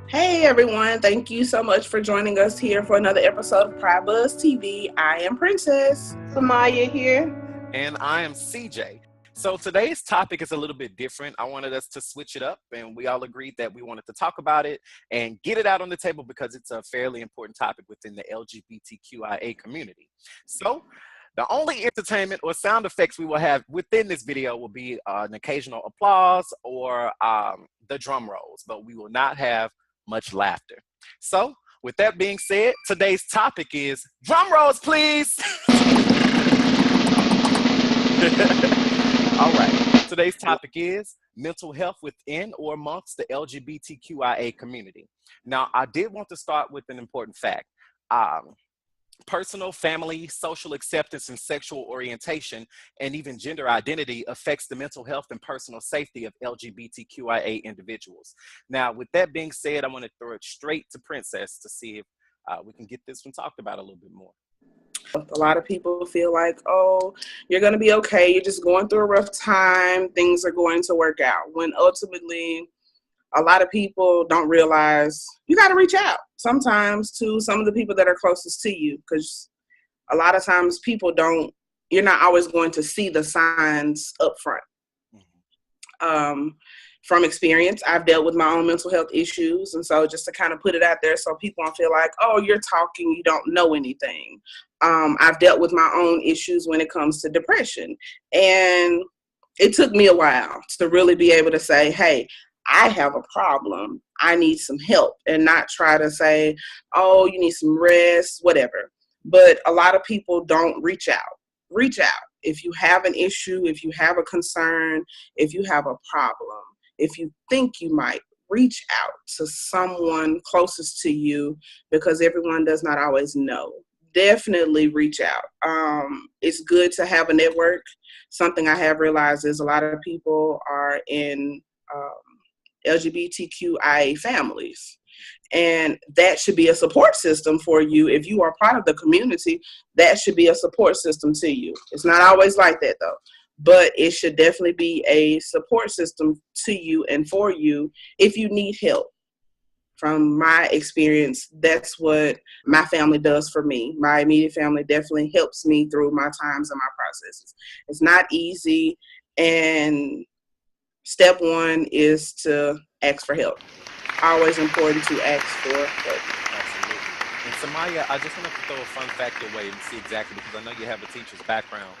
Hey everyone, thank you so much for joining us here for another episode of Pridebuzz TV. I am Princess. Samaya here. And I am CJ. So today's topic is a little bit different. I wanted us to switch it up, and we all agreed that we wanted to talk about it and get it out on the table because it's a fairly important topic within the LGBTQIA community. So the only entertainment or sound effects we will have within this video will be an occasional applause or the drum rolls, but we will not have much laughter. So with that being said, today's topic is drum rolls, please. All right. Today's topic is mental health within or amongst the LGBTQIA community. Now, I did want to start with an important fact. Personal, family, social acceptance, and sexual orientation, and even gender identity affects the mental health and personal safety of LGBTQIA individuals. Now, with that being said, I want to throw it straight to Princess to see if we can get this one talked about a little bit more. A lot of people feel like, oh, you're going to be okay. You're just going through a rough time. Things are going to work out. When ultimately, a lot of people don't realize you got to reach out sometimes to some of the people that are closest to you, because a lot of times you're not always going to see the signs up front. From experience, I've dealt with my own mental health issues. And so just to kind of put it out there so people don't feel like, oh, you're talking, you don't know anything. I've dealt with my own issues when it comes to depression. And it took me a while to really be able to say, hey, I have a problem. I need some help, and not try to say, oh, you need some rest, whatever. But a lot of people don't reach out. Reach out. If you have an issue, if you have a concern, if you have a problem, if you think you might, reach out to someone closest to you, because everyone does not always know. Definitely reach out. It's good to have a network. Something I have realized is a lot of people are in LGBTQIA families. And that should be a support system for you. If you are part of the community, that should be a support system to you. It's not always like that though, but it should definitely be a support system to you and for you if you need help. From my experience, that's what my family does for me. My immediate family definitely helps me through my times and my processes. It's not easy, and step one is to ask for help. Always important to ask for help. Absolutely. And Samaya, I just wanted to throw a fun fact your way and see exactly, because I know you have a teacher's background.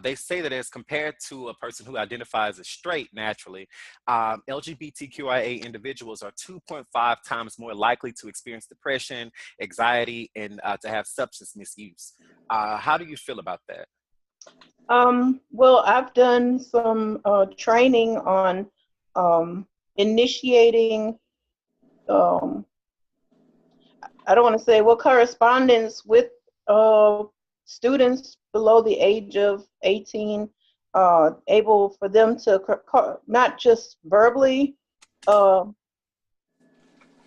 They say that as compared to a person who identifies as straight naturally, LGBTQIA individuals are 2.5 times more likely to experience depression, anxiety, and to have substance misuse. How do you feel about that? Well, I've done some training on initiating, I don't want to say, correspondence with students below the age of 18, able for them to not just verbally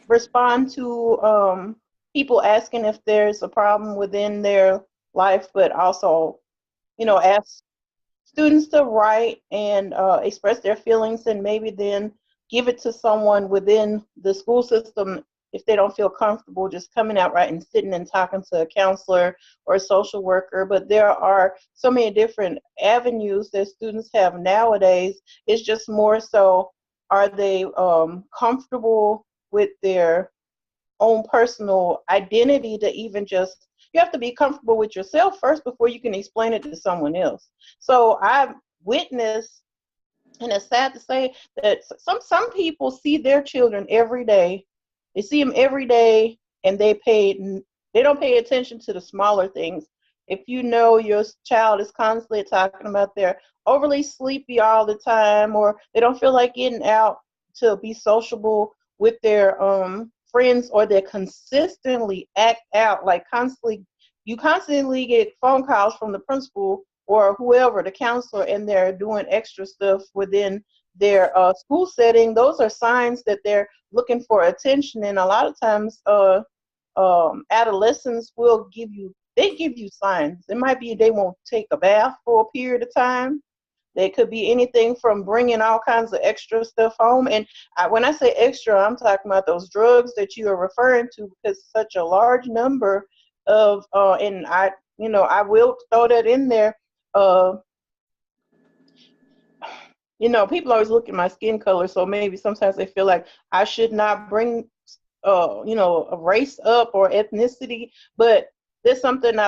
respond to people asking if there's a problem within their life, but also, ask students to write and express their feelings, and maybe then give it to someone within the school system if they don't feel comfortable just coming out right and sitting and talking to a counselor or a social worker. But there are so many different avenues that students have nowadays. It's just more so, are they comfortable with their own personal identity to even just, you have to be comfortable with yourself first before you can explain it to someone else. So I've witnessed, and it's sad to say, that some people see their children every day. They see them every day, and they don't pay attention to the smaller things. If you know your child is constantly talking about they're overly sleepy all the time, or they don't feel like getting out to be sociable with their friends, or they consistently act out, like you constantly get phone calls from the principal or whoever, the counselor, and they're doing extra stuff within their school setting. Those are signs that they're looking for attention. And a lot of times adolescents will give you signs. It might be they won't take a bath for a period of time, They could be anything from bringing all kinds of extra stuff home. And when I say extra, I'm talking about those drugs that you are referring to, because such a large number of, and I will throw that in there. People always look at my skin color, so maybe sometimes they feel like I should not bring, a race up or ethnicity. But there's something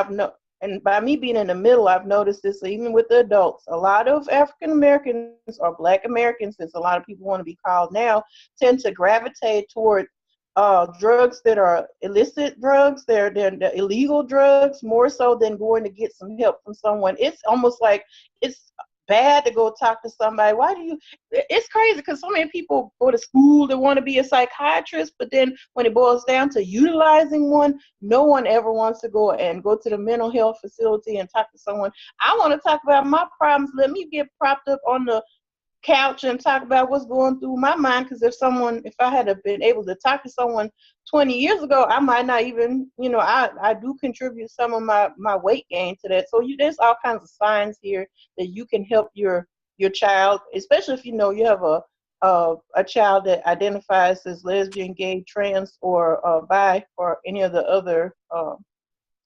and by me being in the middle, I've noticed this even with the adults. A lot of African Americans or Black Americans, since a lot of people want to be called now, tend to gravitate toward drugs that are illicit drugs. They're illegal drugs, more so than going to get some help from someone. It's almost like it's bad to go talk to somebody. It's crazy because so many people go to school to want to be a psychiatrist, but then when it boils down to utilizing one, no one ever wants to go to the mental health facility and talk to someone. I want to talk about my problems. Let me get propped up on the couch and talk about what's going through my mind, because if I had been able to talk to someone 20 years ago, I might not even, I do contribute some of my weight gain to that. So there's all kinds of signs here that you can help your child, especially if you have a child that identifies as lesbian, gay, trans, or bi, or any of the other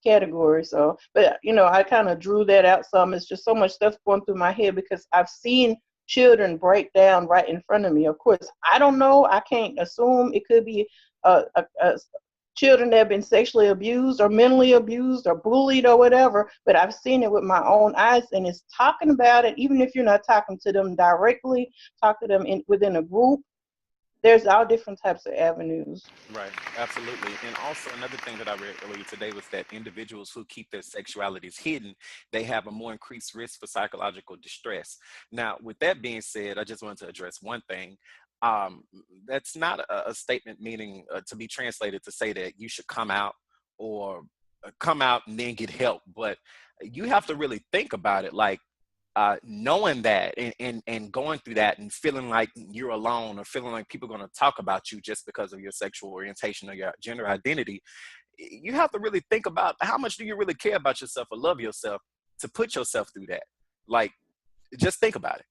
categories. So, but I kind of drew that out some. It's just so much stuff going through my head because I've seen children break down right in front of me. Of course, I don't know. I can't assume. It could be children that have been sexually abused or mentally abused or bullied or whatever, but I've seen it with my own eyes, and it's talking about it, even if you're not talking to them directly, talk to them within a group. There's all different types of avenues. Right, absolutely. And also another thing that I read earlier today was that individuals who keep their sexualities hidden, they have a more increased risk for psychological distress. Now, with that being said, I just wanted to address one thing. That's not a statement meaning to be translated to say that you should come out and then get help. But you have to really think about it, like, knowing that and going through that and feeling like you're alone, or feeling like people are going to talk about you just because of your sexual orientation or your gender identity. You have to really think about how much do you really care about yourself or love yourself to put yourself through that. Like, just think about it.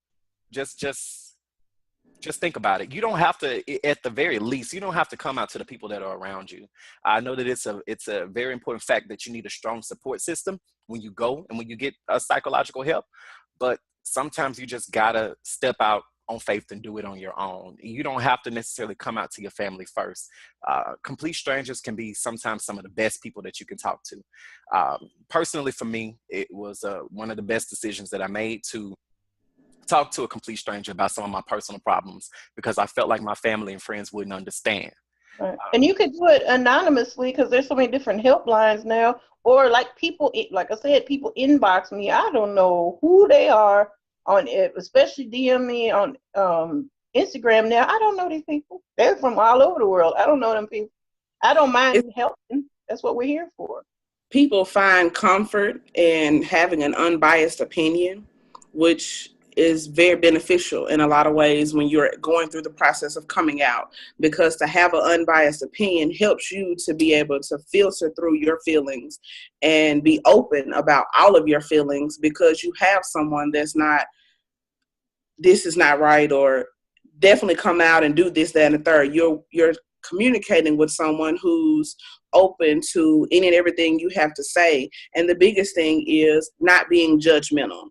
Just think about it. You don't have to, at the very least, you don't have to come out to the people that are around you. I know that it's a very important fact that you need a strong support system when you go and when you get psychological help. But sometimes you just gotta step out on faith and do it on your own. You don't have to necessarily come out to your family first. Complete strangers can be sometimes some of the best people that you can talk to. Personally, for me, it was one of the best decisions that I made to talk to a complete stranger about some of my personal problems, because I felt like my family and friends wouldn't understand. Right. And you could do it anonymously because there's so many different helplines now. Or like like I said, people inbox me. I don't know who they are on it, especially DM me on Instagram now. I don't know these people. They're from all over the world. I don't know them people. I don't mind helping. That's what we're here for. People find comfort in having an unbiased opinion, which is very beneficial in a lot of ways when you're going through the process of coming out, because to have an unbiased opinion helps you to be able to filter through your feelings and be open about all of your feelings, because you have someone that's not, this is not right, or definitely come out and do this, that, and the third. You're communicating with someone who's open to any and everything you have to say. And the biggest thing is not being judgmental.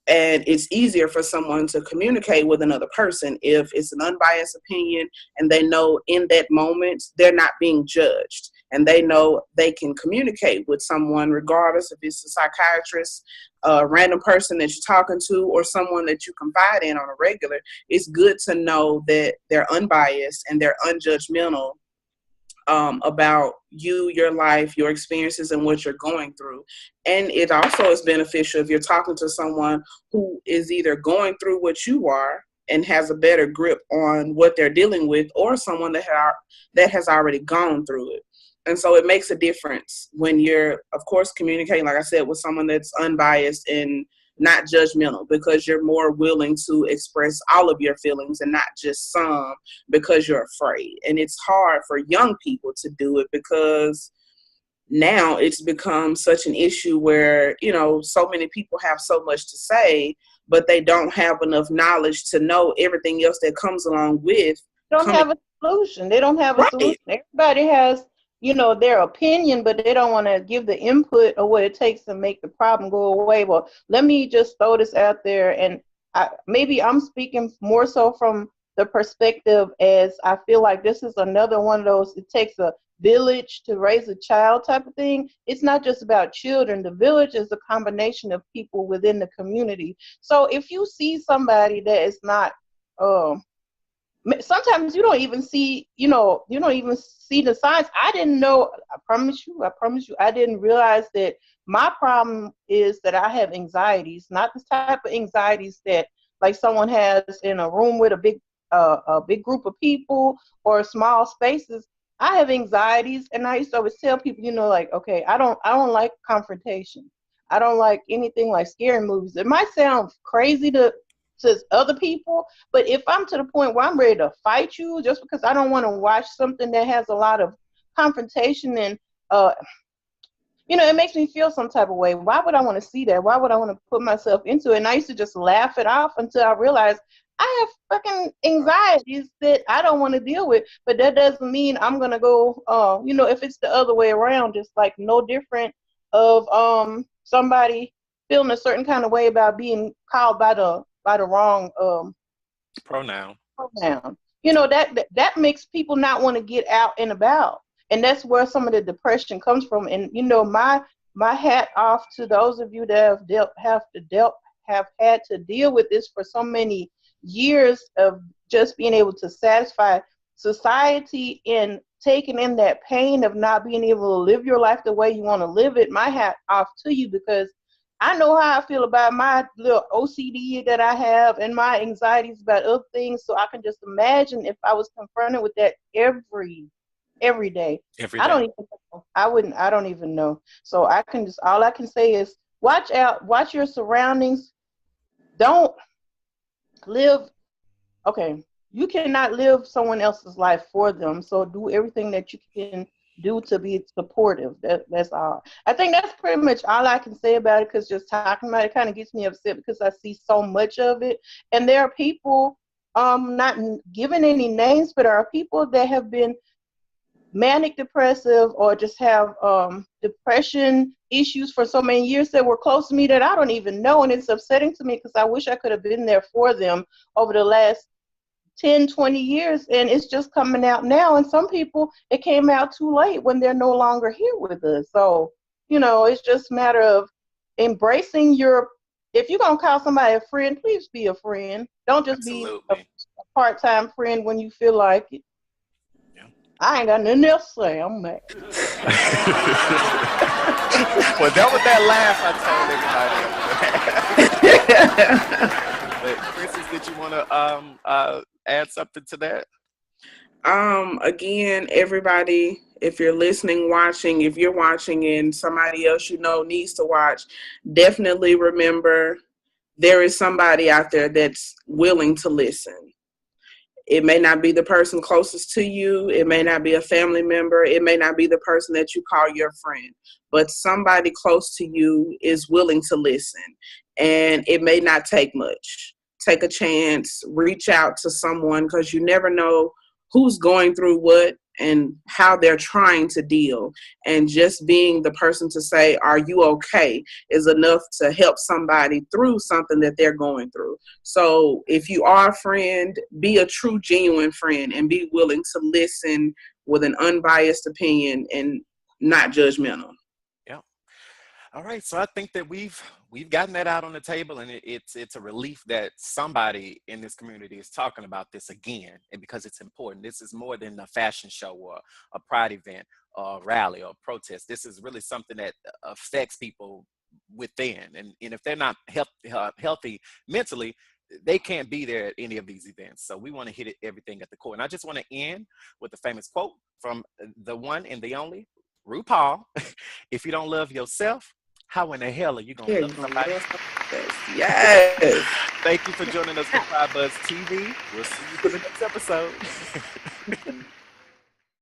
And it's easier for someone to communicate with another person if it's an unbiased opinion and they know in that moment they're not being judged, and they know they can communicate with someone regardless if it's a psychiatrist, a random person that you're talking to, or someone that you confide in on a regular. It's good to know that they're unbiased and they're unjudgmental about you, your life, your experiences, and what you're going through. And it also is beneficial if you're talking to someone who is either going through what you are and has a better grip on what they're dealing with, or someone that has already gone through it. And so it makes a difference when you're, of course, communicating, like I said, with someone that's unbiased and not judgmental, because you're more willing to express all of your feelings and not just some, because you're afraid. And it's hard for young people to do it because now it's become such an issue where, so many people have so much to say, but they don't have enough knowledge to know everything else that comes along with. Don't have a solution. They don't have a Right. solution. Everybody has, their opinion, but they don't want to give the input of what it takes to make the problem go away. Well, let me just throw this out there, and maybe I'm speaking more so from the perspective as I feel like this is another one of those, it takes a village to raise a child type of thing. It's not just about children. The village is a combination of people within the community. So if you see somebody that is not, sometimes you don't even see, you don't even see the signs. I didn't know, I promise you, I didn't realize that my problem is that I have anxieties, not the type of anxieties that like someone has in a room with a big group of people or small spaces. I have anxieties, and I used to always tell people, like, okay, I don't like confrontation. I don't like anything like scary movies. It might sound crazy to other people, but if I'm to the point where I'm ready to fight you just because I don't want to watch something that has a lot of confrontation and it makes me feel some type of way. Why would I want to see that? Why would I want to put myself into it? And I used to just laugh it off until I realized I have fucking anxieties that I don't want to deal with. But that doesn't mean I'm gonna go. If it's the other way around, just like no different of somebody feeling a certain kind of way about being called by the wrong pronoun. That makes people not want to get out and about. And that's where some of the depression comes from. And my hat off to those of you that have had to deal with this for so many years of just being able to satisfy society and taking in that pain of not being able to live your life the way you want to live it. My hat off to you, because I know how I feel about my little OCD that I have and my anxieties about other things. So I can just imagine if I was confronted with that every day. I don't even know. I don't even know. So all I can say is watch out, watch your surroundings. Don't live, okay, you cannot live someone else's life for them. So do everything that you can do to be supportive. That's all. I think that's pretty much all I can say about it, because just talking about it kind of gets me upset because I see so much of it. And there are people, not giving any names, but there are people that have been manic depressive or just have depression issues for so many years that were close to me that I don't even know. And it's upsetting to me because I wish I could have been there for them over the last 10, 20 years, and it's just coming out now. And some people, it came out too late when they're no longer here with us. So, it's just a matter of embracing if you're going to call somebody a friend, please be a friend. Don't just Absolutely. be a part-time friend when you feel like it. I ain't got nothing else to say. I'm mad. Well, that was that laugh I told everybody. But Princess, did you want to add something to that? Again, everybody, if you're listening, watching, if you're watching and somebody else needs to watch, definitely remember there is somebody out there that's willing to listen. It may not be the person closest to you. It may not be a family member. It may not be the person that you call your friend, but somebody close to you is willing to listen. And it may not take much. Take a chance, reach out to someone, because you never know who's going through what and how they're trying to deal. And just being the person to say, are you okay, is enough to help somebody through something that they're going through. So if you are a friend, be a true, genuine friend and be willing to listen with an unbiased opinion and not judgmental. Yeah. All right. So I think that we've gotten that out on the table, and it's a relief that somebody in this community is talking about this again, and because it's important. This is more than a fashion show or a pride event or a rally or a protest. This is really something that affects people within, and if they're not healthy mentally, they can't be there at any of these events. So we want to hit everything at the core. And I just want to end with a famous quote from the one and the only RuPaul. If you don't love yourself, how in the hell are you going to love somebody else? Yes. Thank you for joining us for Pridebuzz TV. We'll see you for the next episode.